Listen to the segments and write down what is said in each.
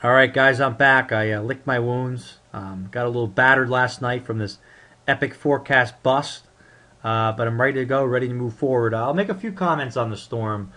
All right, guys, I'm back. I licked my wounds. Got a little battered last night from this epic forecast bust, but I'm ready to go, ready to move forward. I'll make a few comments on the storm.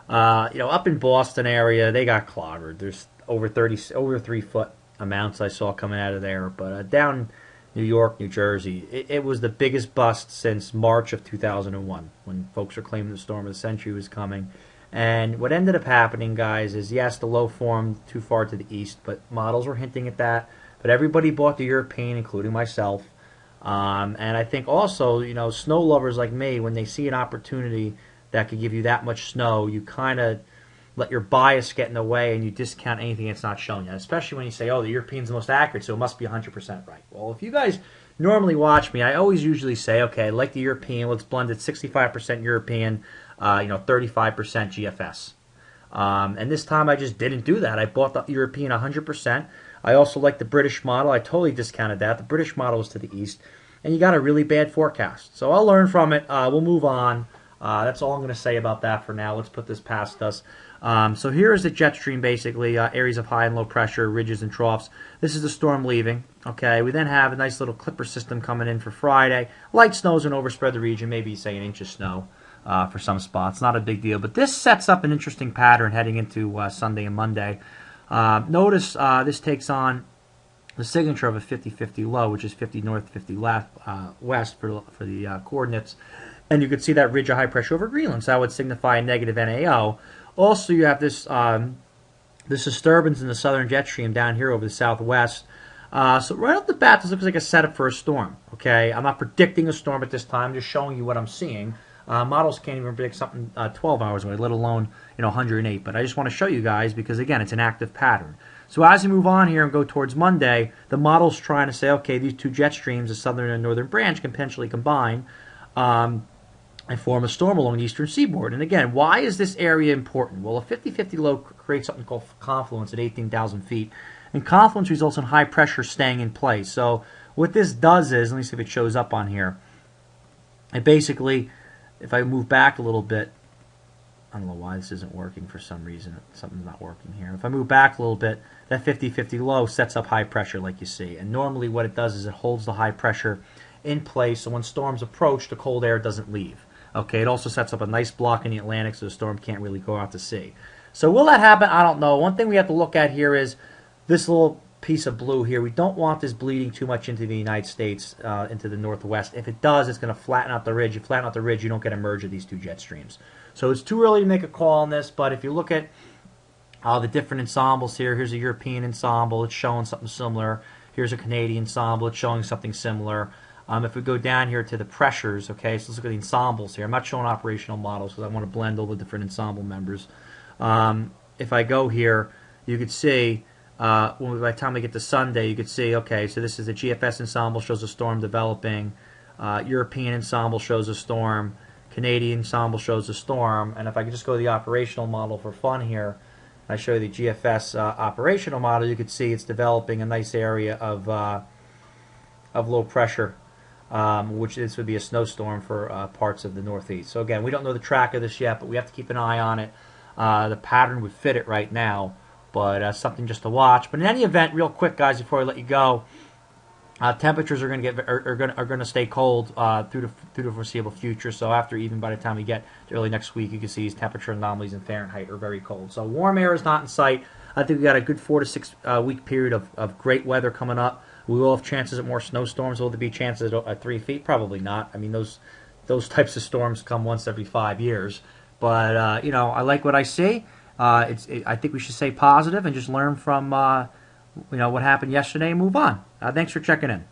Up in Boston area, they got clobbered. There's over 3 foot amounts I saw coming out of there. But down New York, New Jersey, it was the biggest bust since March of 2001, when folks were claiming the storm of the century was coming. And what ended up happening, guys, is yes, the low formed too far to the east, but models were hinting at that. But everybody bought the European, including myself. And I think also, snow lovers like me, when they see an opportunity that could give you that much snow, you kind of let your bias get in the way and you discount anything that's not showing you. Especially when you say, oh, the European's the most accurate, so it must be 100% right. Well, if you guys normally watch me, I always usually say, okay, like the European, let's blend it 65% European, 35% GFS. And this time I just didn't do that. I bought the European 100%. I also like the British model. I totally discounted that. The British model was to the east. And you got a really bad forecast. So I'll learn from it. We'll move on. That's all I'm going to say about that for now. Let's put this past us. So here is the jet stream, basically, areas of high and low pressure, ridges and troughs. This is the storm leaving. Okay, we then have a nice little clipper system coming in for Friday. Light snows and overspread the region, maybe say an inch of snow for some spots. Not a big deal, but this sets up an interesting pattern heading into Sunday and Monday. Notice this takes on the signature of a 50-50 low, which is 50 north, 50 left, west for the coordinates. And you can see that ridge of high pressure over Greenland, so that would signify a negative NAO. Also, you have this disturbance in the southern jet stream down here over the southwest. So right off the bat, this looks like a setup for a storm. Okay, I'm not predicting a storm at this time, just showing you what I'm seeing. Models can't even predict something 12 hours away, let alone 108. But I just want to show you guys because, again, it's an active pattern. So as we move on here and go towards Monday, the model's trying to say, okay, these two jet streams, the southern and northern branch, can potentially combine and form a storm along the eastern seaboard. And again, why is this area important? Well, a 50-50 low creates something called confluence at 18,000 feet. And confluence results in high pressure staying in place. So what this does is, let me see if it shows up on here. It basically, if I move back a little bit, I don't know why this isn't working for some reason. Something's not working here. If I move back a little bit, that 50-50 low sets up high pressure like you see. And normally what it does is it holds the high pressure in place, so when storms approach, the cold air doesn't leave. Okay, it also sets up a nice block in the Atlantic so the storm can't really go out to sea. So will that happen? I don't know. One thing we have to look at here is this little piece of blue here. We don't want this bleeding too much into the United States, into the northwest. If it does, it's going to flatten out the ridge. You flatten out the ridge, you don't get a merge of these two jet streams. So it's too early to make a call on this, but if you look at the different ensembles here, here's a European ensemble. It's showing something similar. Here's a Canadian ensemble. It's showing something similar. If we go down here to the pressures, okay, so let's look at the ensembles here. I'm not showing operational models because I want to blend all the different ensemble members. If I go here, you could see, by the time we get to Sunday, you could see, okay, so this is the GFS ensemble, shows a storm developing. European ensemble shows a storm. Canadian ensemble shows a storm. And if I could just go to the operational model for fun here, I show you the GFS operational model, you could see it's developing a nice area of low pressure. Which this would be a snowstorm for parts of the Northeast. So again, we don't know the track of this yet, but we have to keep an eye on it. The pattern would fit it right now, but something just to watch. But in any event, real quick, guys, before I let you go, temperatures are going to stay cold through the foreseeable future. So even by the time we get to early next week, you can see these temperature anomalies in Fahrenheit are very cold. So warm air is not in sight. I think we got a good 4 to 6 week period of great weather coming up. We will have chances at more snowstorms. Will there be chances at 3 feet? Probably not. I mean, those types of storms come once every 5 years. But I like what I see. I think we should stay positive and just learn from what happened yesterday and move on. Thanks for checking in.